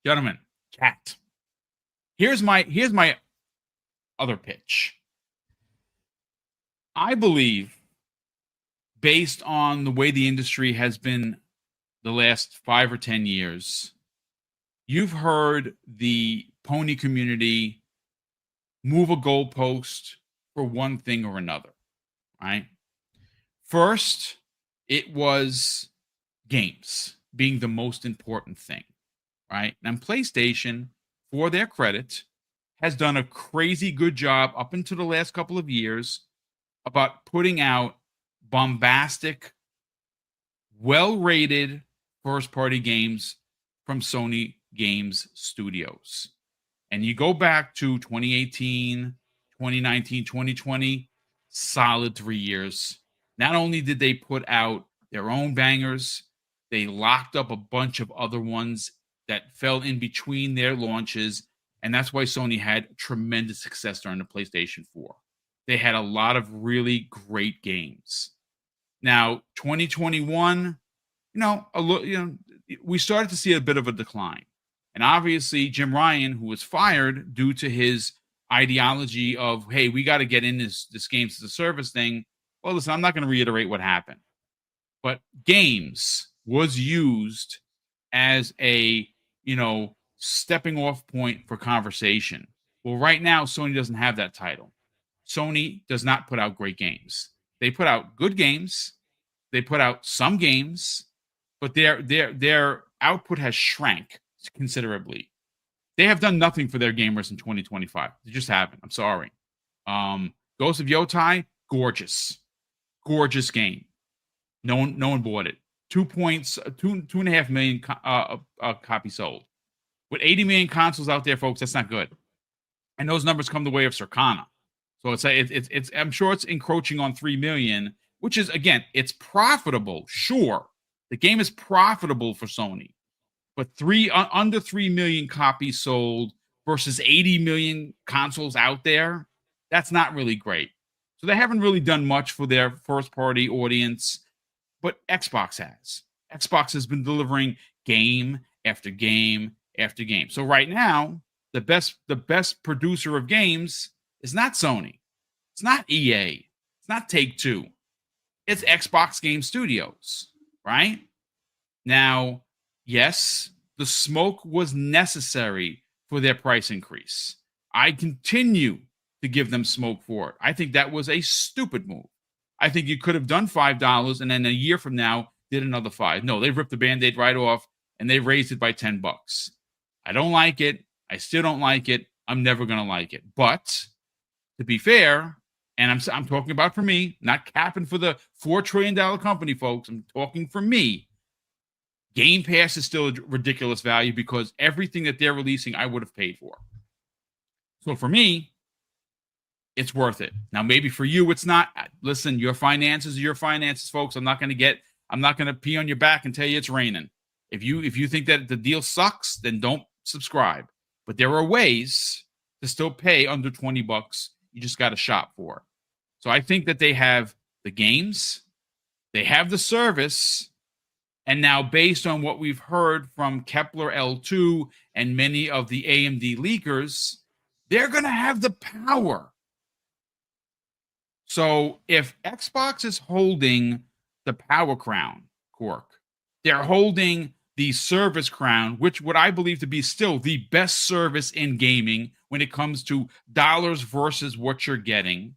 Gentlemen, cat. Here's my other pitch. I believe, based on the way the industry has been the last 5 or 10 years, you've heard the pony community move a goalpost for one thing or another, right? First, it was games being the most important thing, right? And PlayStation, for their credit, has done a crazy good job up until the last couple of years about putting out bombastic, well-rated first-party games from Sony Games Studios. And you go back to 2018, 2019, 2020, solid 3 years. Not only did they put out their own bangers, they locked up a bunch of other ones that fell in between their launches. And that's why Sony had tremendous success during the PlayStation 4. They had a lot of really great games. Now, 2021, we started to see a bit of a decline. And obviously, Jim Ryan, who was fired due to his ideology of, hey, we got to get in this games as a service thing. Well, listen, I'm not going to reiterate what happened. But games was used as a, stepping off point for conversation. Well, right now, Sony doesn't have that title. Sony does not put out great games. They put out good games. They put out some games, but their output has shrank considerably. They have done nothing for their gamers in 2025. They just haven't. I'm sorry. Ghost of Yotai, gorgeous game. No one bought it. 2.5 million copies sold. With 80 million consoles out there, folks, that's not good. And those numbers come the way of Circana. So it's I'm sure it's encroaching on 3 million, which is, again, it's profitable. Sure, the game is profitable for Sony, but under 3 million copies sold versus 80 million consoles out there, that's not really great. So they haven't really done much for their first-party audience, but Xbox has. Xbox has been delivering game after game after game. So right now, the best producer of games is not Sony. It's not EA. It's not Take-Two. It's Xbox Game Studios, right? Now, yes, the smoke was necessary for their price increase. I continue to give them smoke for it. I think that was a stupid move. I think you could have done $5 and then a year from now did another $5. No, they ripped the Band-Aid right off and they raised it by $10. I don't like it. I still don't like it. I'm never going to like it. But to be fair, and I'm talking about for me, not capping for the $4 trillion company, folks. I'm talking for me. Game Pass is still a ridiculous value because everything that they're releasing, I would have paid for. So for me, it's worth it. Now, maybe for you, it's not. Listen, your finances are your finances, folks. I'm not going to pee on your back and tell you it's raining. If you think that the deal sucks, then don't subscribe. But there are ways to still pay under $20. You just got to shop for it. So I think that they have the games, they have the service, and now based on what we've heard from Kepler L2 and many of the AMD leakers, they're going to have the power. So if Xbox is holding the power crown, Cork, they're holding the service crown, which what I believe to be still the best service in gaming when it comes to dollars versus what you're getting.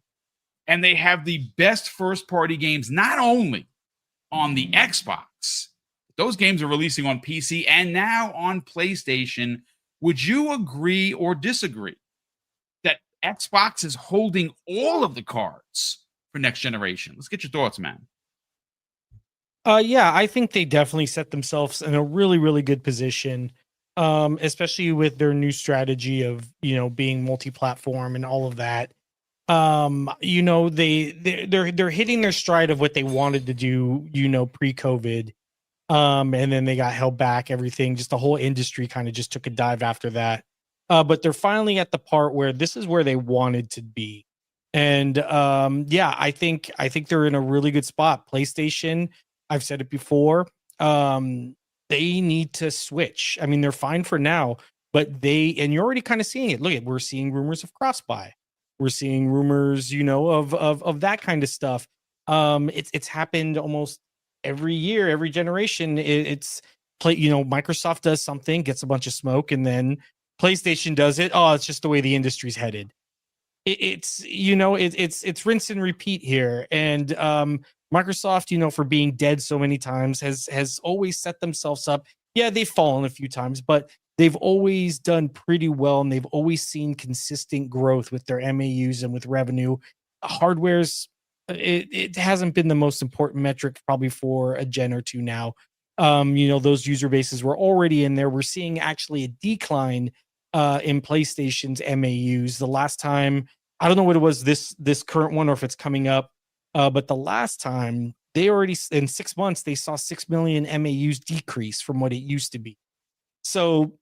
And they have the best first-party games, not only on the Xbox. Those games are releasing on PC and now on PlayStation. Would you agree or disagree that Xbox is holding all of the cards for next generation? Let's get your thoughts, man. Yeah, I think they definitely set themselves in a really, really good position, especially with their new strategy of, being multi-platform and all of that. They're hitting their stride of what they wanted to do, pre-COVID. And then they got held back, everything, just the whole industry kind of just took a dive after that. But they're finally at the part where this is where they wanted to be. And I think they're in a really good spot. PlayStation, I've said it before. they need to switch. I mean, they're fine for now, but and you're already kind of seeing it. Look at, we're seeing rumors of cross buy. We're seeing rumors, of that kind of stuff. It's happened almost every year, every generation. It's play, Microsoft does something, gets a bunch of smoke, and then PlayStation does it. Oh, it's just the way the industry's headed. It's rinse and repeat here. And Microsoft, for being dead so many times, has always set themselves up. Yeah, they've fallen a few times, but they've always done pretty well, and they've always seen consistent growth with their MAUs and with revenue. Hardware's it hasn't been the most important metric probably for a gen or two now. Those user bases were already in there. We're seeing actually a decline in PlayStation's MAUs. The last time, I don't know what it was this current one or if it's coming up, but the last time they already in 6 months they saw 6 million MAUs decrease from what it used to be. So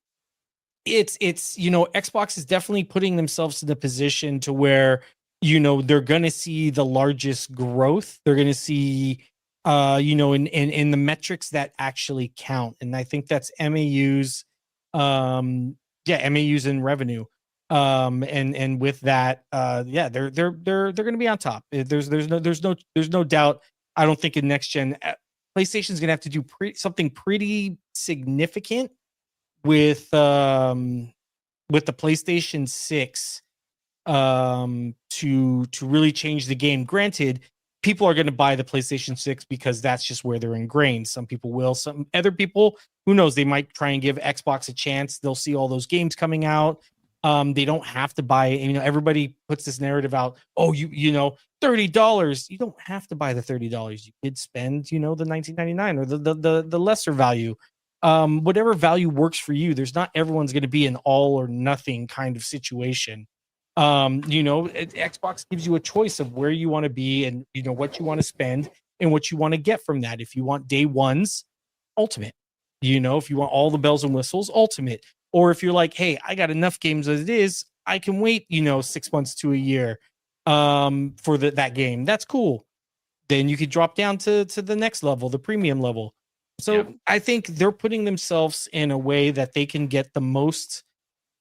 it's Xbox is definitely putting themselves in a position to where they're going to see the largest growth. They're going to see in the metrics that actually count, and I think that's MAUs. MAUs and revenue. And with that, they're going to be on top. There's no doubt. I don't think in next gen PlayStation's going to have to do something pretty significant with the PlayStation 6 to really change the game. Granted, people are going to buy the PlayStation 6 because that's just where they're ingrained. Some people will. Some other people, who knows, they might try and give Xbox a chance. They'll see all those games coming out. They don't have to buy it. Everybody puts this narrative out. Oh, $30. You don't have to buy the $30. You could spend, the $19.99 or the lesser value. Whatever value works for you. There's not everyone's going to be an all or nothing kind of situation. Xbox gives you a choice of where you want to be and what you want to spend and what you want to get from that. If you want day ones, Ultimate. If you want all the bells and whistles, Ultimate. Or if you're like, hey, I got enough games as it is, I can wait 6 months to a year for that game. That's cool. Then you could drop down to the next level, the premium level. So I think they're putting themselves in a way that they can get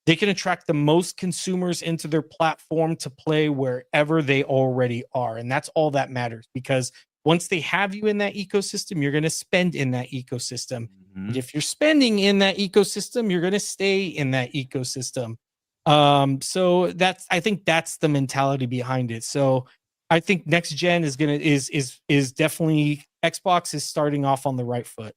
they can attract the most consumers into their platform to play wherever they already are. And that's all that matters, because once they have you in that ecosystem, you're going to spend in that ecosystem. Mm-hmm. And if you're spending in that ecosystem, you're going to stay in that ecosystem. So I think that's the mentality behind it. So I think next gen is definitely, Xbox is starting off on the right foot.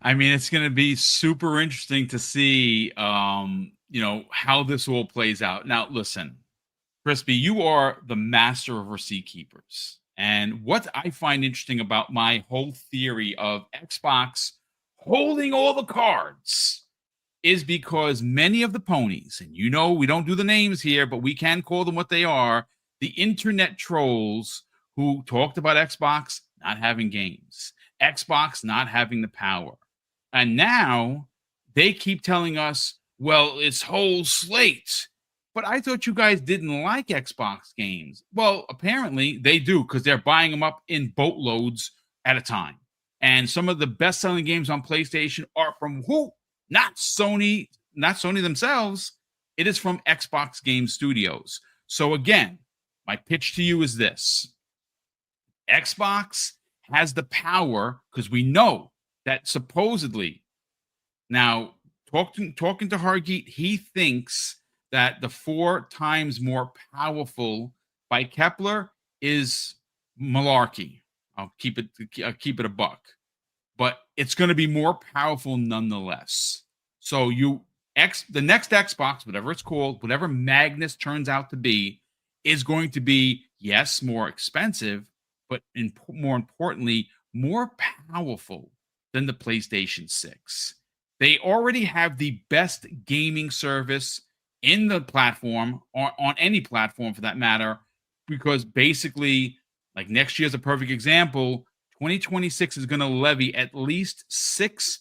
I mean, it's going to be super interesting to see, how this all plays out. Now, listen, Crispy, you are the master of receipt keepers. And what I find interesting about my whole theory of Xbox holding all the cards is because many of the ponies, and we don't do the names here, but we can call them what they are, the internet trolls who talked about Xbox not having games, Xbox not having the power. And now they keep telling us, well, it's whole slate. But I thought you guys didn't like Xbox games. Well, apparently they do, because they're buying them up in boatloads at a time. And some of the best-selling games on PlayStation are from who? Not Sony themselves. It is from Xbox Game Studios. So again, my pitch to you is this. Xbox has the power, because we know that supposedly, now talking to Hargeet, he thinks that the 4 times more powerful by Kepler is malarkey. I'll keep it a buck, but it's going to be more powerful nonetheless. So the next Xbox, whatever it's called, whatever Magnus turns out to be, is going to be, yes, more expensive, but more importantly, more powerful than the PlayStation 6. They already have the best gaming service in the platform, or on any platform for that matter, because basically, like next year's a perfect example, 2026 is going to levy at least 6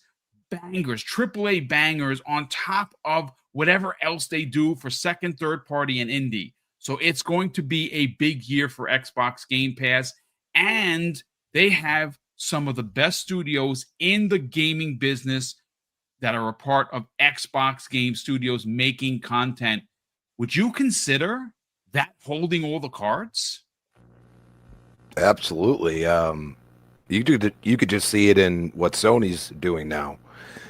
bangers, AAA bangers, on top of whatever else they do for second, third party, and indie. So it's going to be a big year for Xbox Game Pass, and they have some of the best studios in the gaming business that are a part of Xbox Game Studios making content. Would you consider that holding all the cards? Absolutely. You could just see it in what Sony's doing now.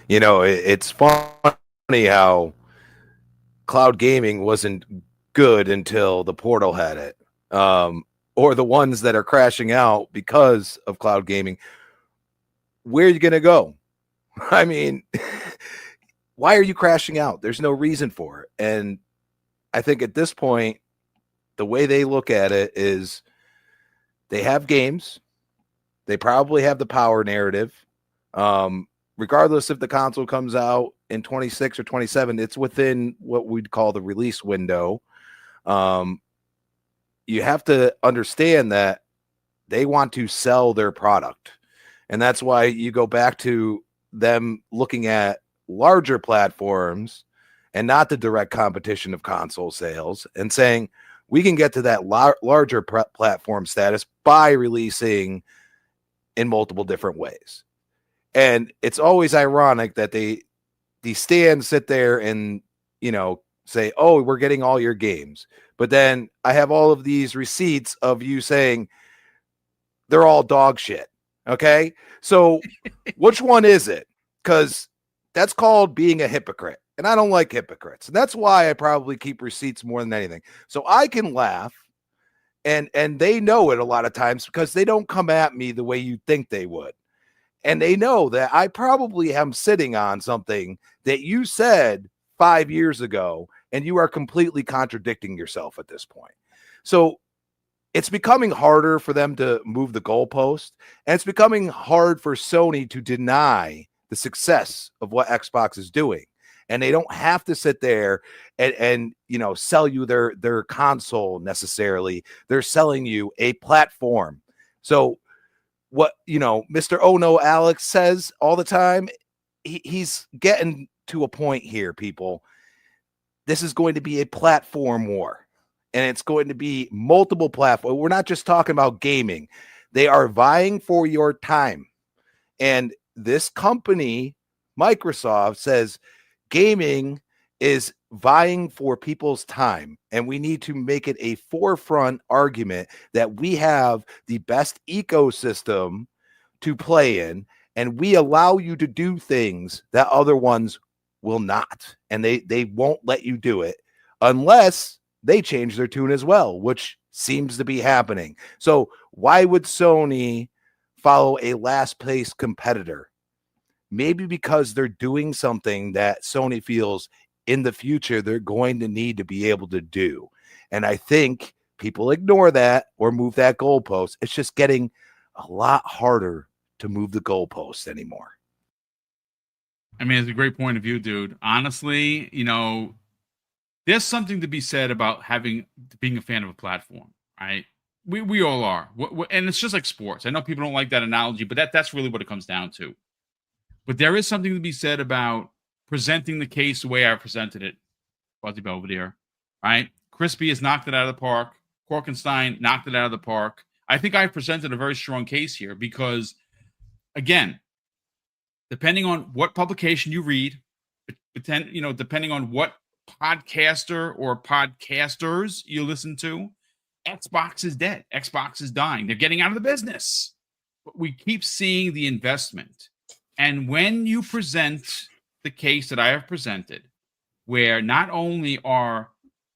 You know, it's funny how cloud gaming wasn't good until the Portal had it, or the ones that are crashing out because of cloud gaming. Where are you going to go? I mean, why are you crashing out? There's no reason for it. And I think at this point, the way they look at it is they have games. They probably have the power narrative. Regardless if the console comes out in 26 or 27, it's within what we'd call the release window. You have to understand that they want to sell their product. And that's why you go back to them looking at larger platforms and not the direct competition of console sales and saying, we can get to that larger platform status by releasing in multiple different ways. And it's always ironic that the stands sit there and, you know, say, oh, we're getting all your games. But then I have all of these receipts of you saying they're all dog shit. Okay. So which one is it? Because that's called being a hypocrite. And I don't like hypocrites. And that's why I probably keep receipts more than anything. So I can laugh. And they know it a lot of times because they don't come at me the way you think they would. And they know that I probably am sitting on something that you said 5 years ago, and you are completely contradicting yourself at this point. So it's becoming harder for them to move the goalpost, and it's becoming hard for Sony to deny the success of what Xbox is doing. And they don't have to sit there and you know, sell you their console necessarily. They're selling you a platform. So what, you know, Mr. Oh No Alex says all the time, he's getting to a point here, people. This is going to be a platform war, and it's going to be multiple platforms. We're not just talking about gaming. They are vying for your time. And this company, Microsoft, says gaming is vying for people's time, and we need to make it a forefront argument that we have the best ecosystem to play in, and we allow you to do things that other ones will not, and they won't let you do it unless they change their tune as well, which seems to be happening. So why would Sony follow a last place competitor? Maybe because they're doing something that Sony feels in the future they're going to need to be able to do. And I think people ignore that or move that goalpost. It's just getting a lot harder to move the goalpost anymore. I mean, it's a great point of view, dude. Honestly, you know, there's something to be said about being a fan of a platform, right? We all are. And it's just like sports. I know people don't like that analogy, but that's really what it comes down to. But there is something to be said about presenting the case the way I presented it, Fuzzy Belvedere, right? Crispy has knocked it out of the park. Korkenstein knocked it out of the park. I think I presented a very strong case here because, again, depending on what publication you read, depending on what podcaster or podcasters you listen to, Xbox is dead. Xbox is dying. They're getting out of the business. But we keep seeing the investment. And when you present the case that I have presented, where not only are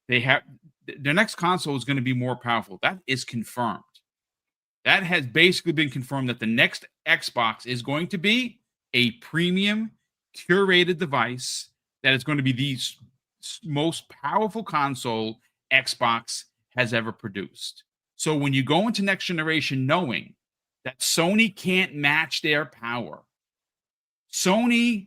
they have their next console is going to be more powerful, that is confirmed. That has basically been confirmed that the next Xbox is going to be a premium curated device that is going to be the most powerful console Xbox has ever produced. So when you go into next generation knowing that Sony can't match their power, Sony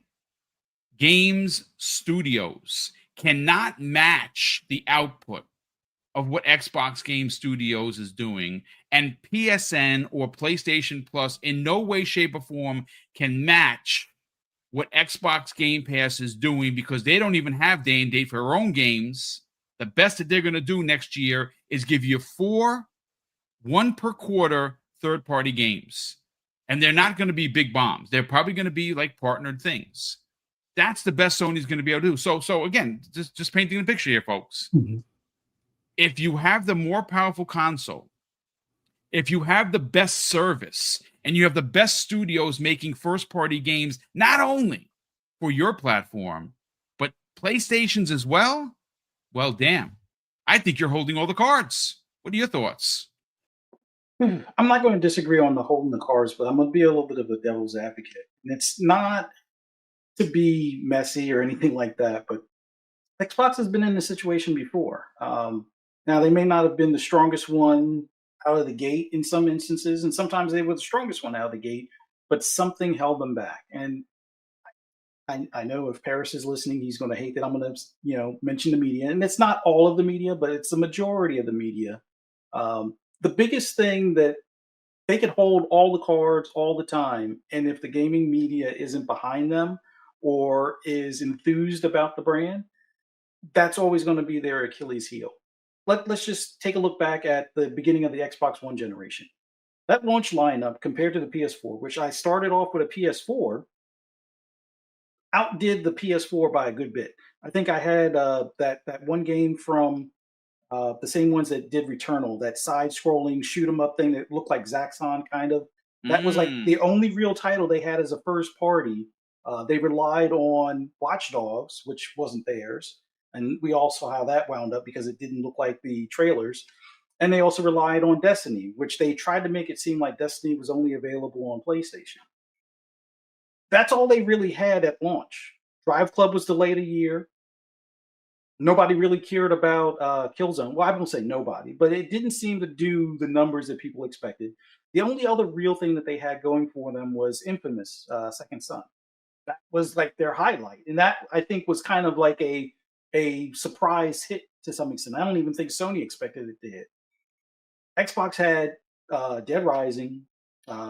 Games Studios cannot match the output of what Xbox Game Studios is doing, and PSN or PlayStation Plus in no way, shape, or form can match what Xbox Game Pass is doing because they don't even have day and date for their own games. The best that they're going to do next year is give you 4, 1 per quarter, third-party games. And they're not going to be big bombs. They're probably going to be like partnered things. That's the best Sony's going to be able to do. So again, just painting the picture here, folks. Mhm. If you have the more powerful console, if you have the best service, and you have the best studios making first-party games, not only for your platform, but PlayStation's as well, well, damn. I think you're holding all the cards. What are your thoughts? I'm not going to disagree on the holding the cards, but I'm going to be a little bit of a devil's advocate. And it's not to be messy or anything like that, but Xbox has been in this situation before. Now, they may not have been the strongest one out of the gate in some instances, and sometimes they were the strongest one out of the gate, but something held them back. And I know if Paris is listening, he's going to hate that I'm going to, mention the media. And it's not all of the media, but it's the majority of the media. The biggest thing that they could hold all the cards all the time, and if the gaming media isn't behind them or is enthused about the brand, that's always going to be their Achilles heel. Let's just take a look back at the beginning of the Xbox One generation. That launch lineup compared to the PS4, which I started off with a PS4, outdid the PS4 by a good bit. I think I had that one game from the same ones that did Returnal, that side-scrolling shoot 'em up thing that looked like Zaxxon kind of. That was like the only real title they had as a first party. They relied on Watch Dogs, which wasn't theirs, and we all saw how that wound up because it didn't look like the trailers. And they also relied on Destiny, which they tried to make it seem like Destiny was only available on PlayStation. That's all they really had at launch. Drive Club was delayed a year. Nobody really cared about Killzone. Well, I won't say nobody, but it didn't seem to do the numbers that people expected. The only other real thing that they had going for them was Infamous Second Son. That was like their highlight, and that I think was kind of like a surprise hit to some extent. I don't even think Sony expected it to hit. Xbox had Dead Rising.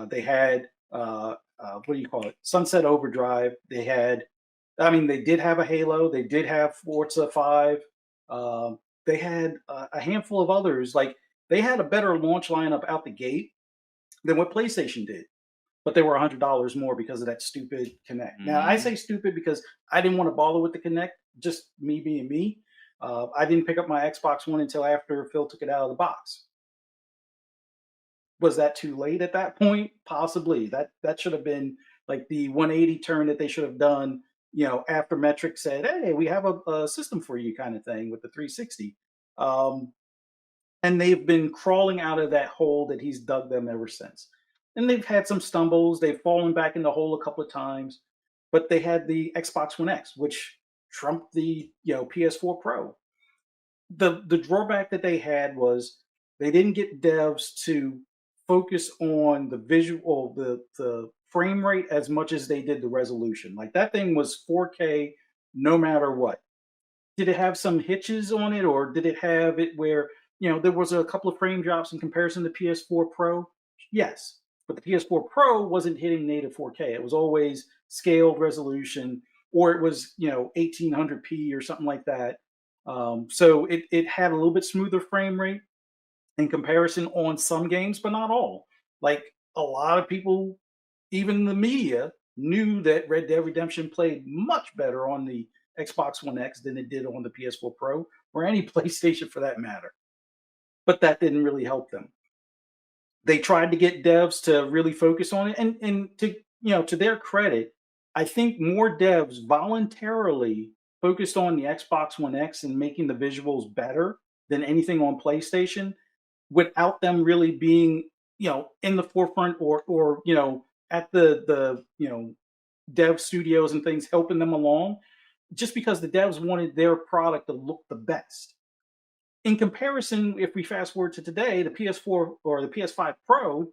They had what do you call it? Sunset Overdrive. They had, I mean, they did have a Halo. They did have Forza 5. They had a handful of others. Like they had a better launch lineup out the gate than what PlayStation did, but they were $100 more because of that stupid Connect. Now I say stupid because I didn't want to bother with the Connect. Just me being me. I didn't pick up my Xbox One until after Phil took it out of the box. Was that too late at that point? Possibly. That should have been like the 180 turn that they should have done, after Metric said, "Hey, we have a system for you," kind of thing with the 360. And they've been crawling out of that hole that he's dug them ever since. And they've had some stumbles. They've fallen back in the hole a couple of times, but they had the Xbox One X, which trumped the PS4 Pro. The drawback that they had was they didn't get devs to focus on the visual, the frame rate as much as they did the resolution. Like that thing was 4K no matter what. Did it have some hitches on it, or did it have it where there was a couple of frame drops in comparison to PS4 Pro? Yes, but the PS4 Pro wasn't hitting native 4K. It was always scaled resolution, or it was 1800p or something like that. So it had a little bit smoother frame rate in comparison on some games, but not all. Like a lot of people, even the media, knew that Red Dead Redemption played much better on the Xbox One X than it did on the PS4 Pro or any PlayStation for that matter. But that didn't really help them. They tried to get devs to really focus on it, and to their credit, I think more devs voluntarily focused on the Xbox One X and making the visuals better than anything on PlayStation without them really being in the forefront or at the dev studios and things helping them along, just because the devs wanted their product to look the best. In comparison, if we fast forward to today, the PS4 or the PS5 Pro,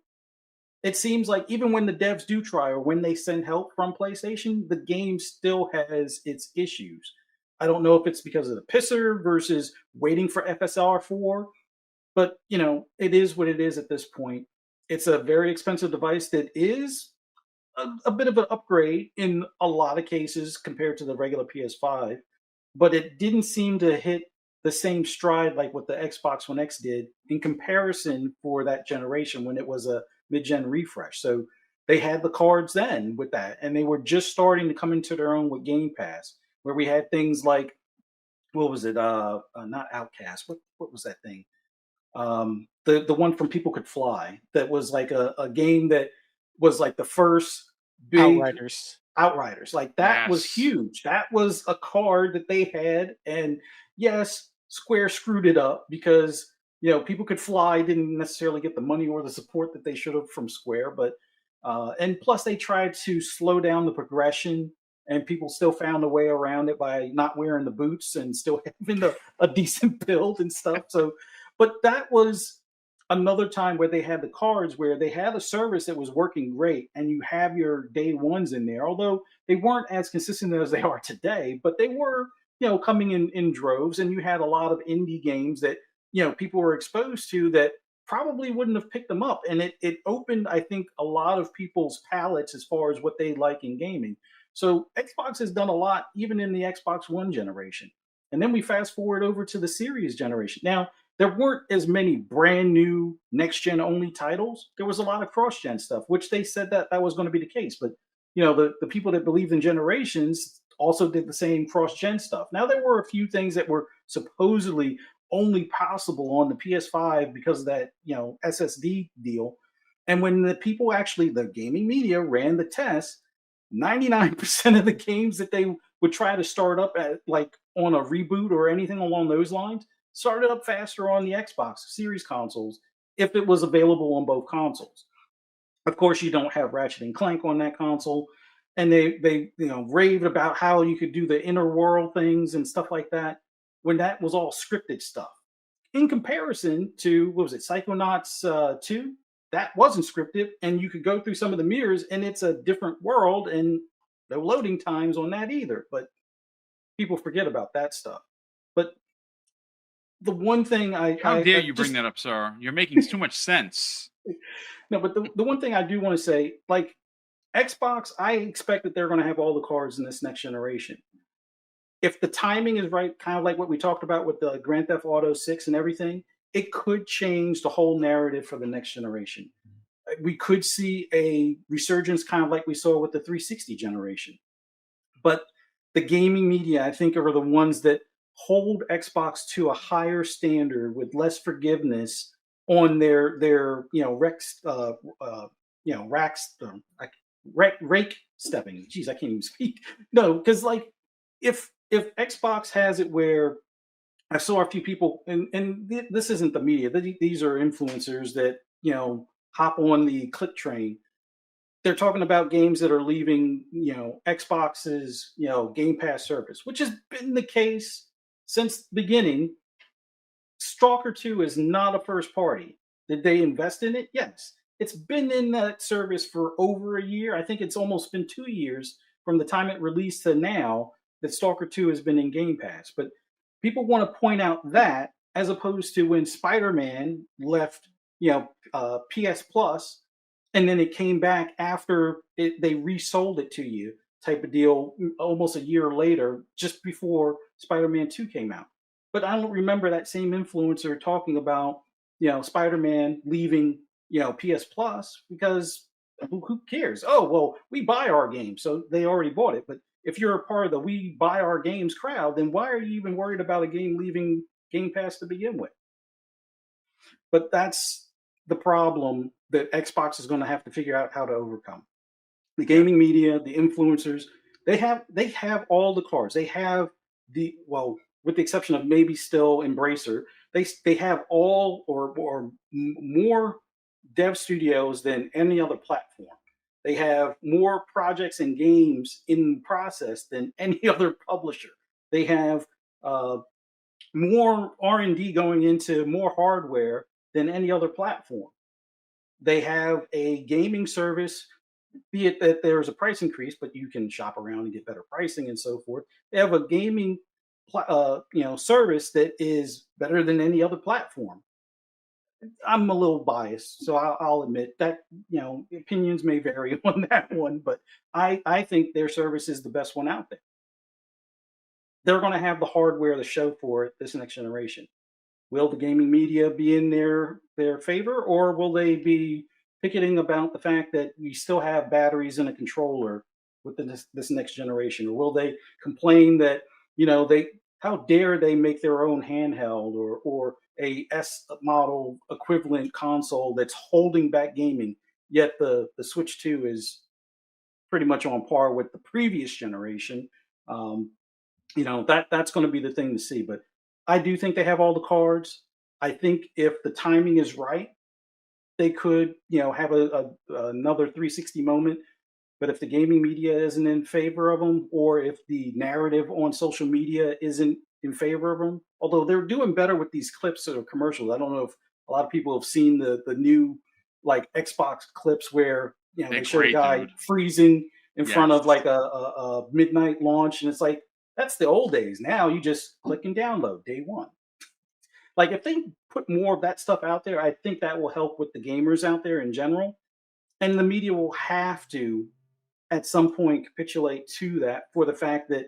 it seems like even when the devs do try or when they send help from PlayStation, the game still has its issues. I don't know if it's because of the pisser versus waiting for FSR4, but it is what it is at this point. It's a very expensive device that is a bit of an upgrade in a lot of cases compared to the regular PS5, but it didn't seem to hit the same stride like what the Xbox One X did in comparison for that generation when it was a mid-gen refresh. So they had the cards then with that, and they were just starting to come into their own with Game Pass, where we had things like, what was it? Not Outcast. What was that thing? The one from People Could Fly, that was like a game that was like the first big Outriders. Outriders. Like that was Yes. huge. That was a card that they had, and yes, Square screwed it up because People Could Fly didn't necessarily get the money or the support that they should have from Square, but and plus they tried to slow down the progression, and people still found a way around it by not wearing the boots and still having a decent build and stuff. So, but that was another time where they had the cards where they had a service that was working great, and you have your day ones in there, although they weren't as consistent as they are today, but they were coming in droves, and you had a lot of indie games that people were exposed to that probably wouldn't have picked them up, and it opened, I think, a lot of people's palettes as far as what they like in gaming. So Xbox has done a lot even in the Xbox One generation, and then we fast forward over to the Series generation. Now, there weren't as many brand new next gen only titles. There was a lot of cross gen stuff, which they said that was going to be the case. But the people that believed in generations also did the same cross gen stuff. Now, there were a few things that were supposedly only possible on the PS5 because of that SSD deal. And when the people actually, the gaming media ran the test, 99% of the games that they would try to start up at, like on a reboot or anything along those lines, started up faster on the Xbox Series consoles if it was available on both consoles. Of course, you don't have Ratchet and Clank on that console, and they raved about how you could do the inner world things and stuff like that when that was all scripted stuff. In comparison to, what was it, Psychonauts 2? That wasn't scripted, and you could go through some of the mirrors, and it's a different world, and no loading times on that either. But people forget about that stuff. But the one thing How dare I you bring just that up, sir? You're making too much sense. no, but the one thing I do want to say, like Xbox, I expect that they're going to have all the cards in this next generation. If the timing is right, kind of like what we talked about with the Grand Theft Auto 6 and everything, it could change the whole narrative for the next generation. We could see a resurgence, kind of like we saw with the 360 generation. But the gaming media, I think, are the ones that hold Xbox to a higher standard with less forgiveness on their Rex racks rake stepping. Jeez, I can't even speak. No, because like if Xbox has it where I saw a few people, and this isn't the media. These are influencers that hop on the click train. They're talking about games that are leaving, Xbox's, Game Pass service, which has been the case since the beginning. Stalker 2 is not a first party. Did they invest in it? Yes. It's been in that service for over a year. I think it's almost been 2 years from the time it released to now that Stalker 2 has been in Game Pass. But people want to point out that as opposed to when Spider-Man left, PS Plus, and then it came back after they resold it to you type of deal almost a year later, just before Spider-Man 2 came out. But I don't remember that same influencer talking about, Spider-Man leaving, PS Plus because who cares? Oh, well, we buy our games, so they already bought it. But if you're a part of the we buy our games crowd, then why are you even worried about a game leaving Game Pass to begin with? But that's the problem that Xbox is going to have to figure out how to overcome. The gaming media, the influencers, they have all the cards. They have with the exception of maybe still Embracer, they have all or more dev studios than any other platform. They have more projects and games in process than any other publisher. They have uh, more R&D going into more hardware than any other platform. They have a gaming service, be it that there's a price increase, but you can shop around and get better pricing and so forth. They have a gaming, service that is better than any other platform. I'm a little biased, so I'll admit that opinions may vary on that one, but I think their service is the best one out there. They're going to have the hardware to show for it this next generation. Will the gaming media be in their favor, or will they be picketing about the fact that we still have batteries in a controller with this next generation? Or will they complain that, they how dare they make their own handheld or a S model equivalent console that's holding back gaming, yet the Switch 2 is pretty much on par with the previous generation. Um, that's going to be the thing to see. But I do think they have all the cards. I think if the timing is right, they could, have another 360 moment. But if the gaming media isn't in favor of them, or if the narrative on social media isn't in favor of them, although they're doing better with these clips or commercials. I don't know if a lot of people have seen the new like Xbox clips where They're they show the great, guy dude. freezing in front Yes. of like a midnight launch, and it's like that's the old days. Now you just click and download day one. Like if they put more of that stuff out there, I think that will help with the gamers out there in general. And the media will have to, at some point, capitulate to that for the fact that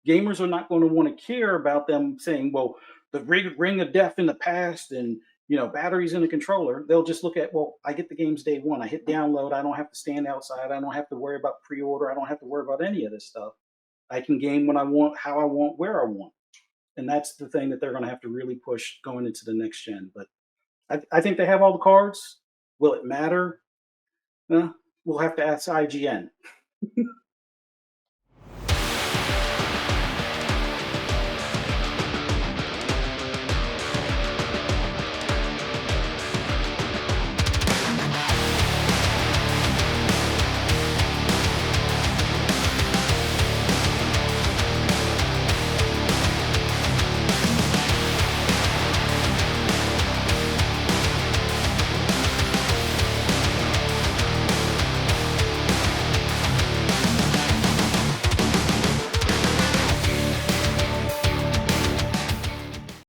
gamers are not going to want to care about them saying, well, the ring of death in the past and batteries in the controller. They'll just look at, well, I get the games day one. I hit download. I don't have to stand outside. I don't have to worry about pre-order. I don't have to worry about any of this stuff. I can game when I want, how I want, where I want. And that's the thing that they're going to have to really push going into the next gen. But I think they have all the cards. Will it matter? We'll have to ask IGN.